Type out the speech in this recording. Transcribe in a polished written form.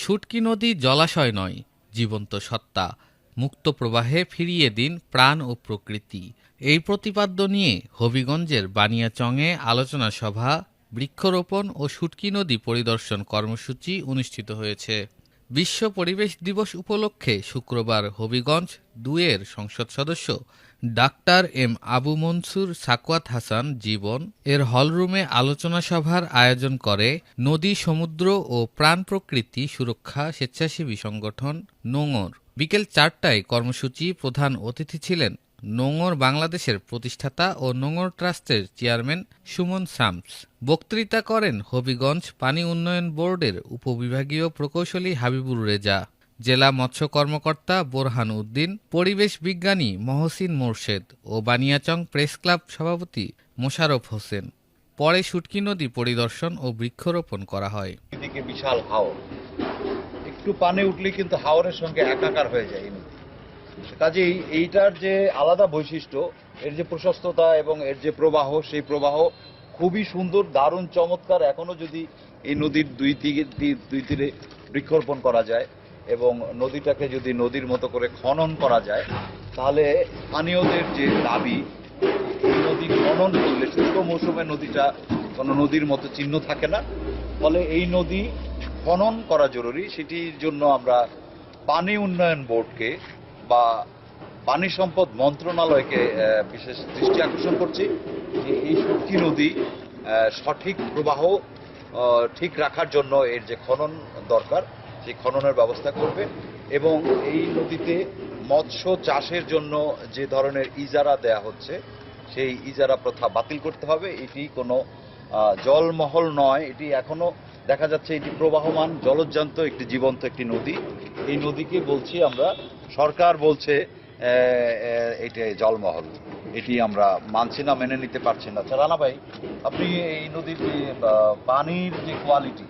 শুটকি নদী জলাশয় নয়, জীবন্ত সত্তা। মুক্ত প্রবাহে ফিরিয়ে দিন প্রাণ ও প্রকৃতি। এই প্রতিপাদ্য নিয়ে হবিগঞ্জের বানিয়াচংয়ে আলোচনা সভা, বৃক্ষরোপণ ও শুটকি নদী পরিদর্শন কর্মসূচি অনুষ্ঠিত হয়েছে। বিশ্ব পরিবেশ দিবস উপলক্ষে শুক্রবার হবিগঞ্জ ২-এর সংসদ সদস্য ডাক্তার এম আবু মনসুর সাকওয়াত হাসান জীবন এর হলরুমে আলোচনা সভার আয়োজন করে নদী, সমুদ্র ও প্রাণ প্রকৃতি সুরক্ষা স্বেচ্ছাসেবী সংগঠন নোঙর। বিকেল ৪টায় কর্মসূচি প্রধান অতিথি ছিলেন নোঙর বাংলাদেশের প্রতিষ্ঠাতা ও নোঙর ট্রাস্টের চেয়ারম্যান সুমন শামস। বক্তৃতা করেন হবিগঞ্জ পানি উন্নয়ন বোর্ডের উপবিভাগীয় প্রকৌশলী হাবিবুর রেজা, জেলা মৎস্য কর্মকর্তা বোরহান উদ্দিন, পরিবেশ বিজ্ঞানী মহসিন মোরশেদ ও বানিয়াচং প্রেস ক্লাব সভাপতি মোশাররফ হোসেন। পরে শুটকি নদী পরিদর্শন ও বৃক্ষরোপণ করা হয়। এদিকে বিশাল হাওর, একটু পানি উঠলে কিন্তু হাওরের সঙ্গে একাকার হয়ে যায়। কাজেই এইটার যে আলাদা বৈশিষ্ট্য, এর যে প্রশস্ততা এবং এর যে প্রবাহ, সেই প্রবাহ খুবই সুন্দর, দারুণ, চমৎকার। এখনো যদি এই নদীর দুই তীরে বৃক্ষরোপণ করা যায় এবং নদীটাকে যদি নদীর মতো করে খনন করা যায়, তাহলে স্থানীয়দের যে দাবি, এই নদী খনন করলে শুষ্ক মৌসুমে নদীটা কোনো নদীর মতো চিহ্ন থাকে না, ফলে এই নদী খনন করা জরুরি। সেটির জন্য আমরা পানি উন্নয়ন বোর্ডকে বা পানি সম্পদ মন্ত্রণালয়কে বিশেষ দৃষ্টি আকর্ষণ করছি যে এই শুটকি নদী সঠিক প্রবাহ ঠিক রাখার জন্য এর যে খনন দরকার, সেই খননের ব্যবস্থা করবে এবং এই নদীতে মৎস্য চাষের জন্য যে ধরনের ইজারা দেয়া হচ্ছে, সেই ইজারা প্রথা বাতিল করতে হবে। এটি কোনো জলমহল নয়, এটি এখনো দেখা যাচ্ছে এটি প্রবাহমান জলজ্জান্ত একটি জীবন্ত একটি নদী। এই নদীকে বলছি আমরা, সরকার বলছে এটা জলমহল। এটি আমরা মানছি না, মেনে নিতে পারছি না। রানা ভাই, আপনি এই নদীর পানির যে কোয়ালিটি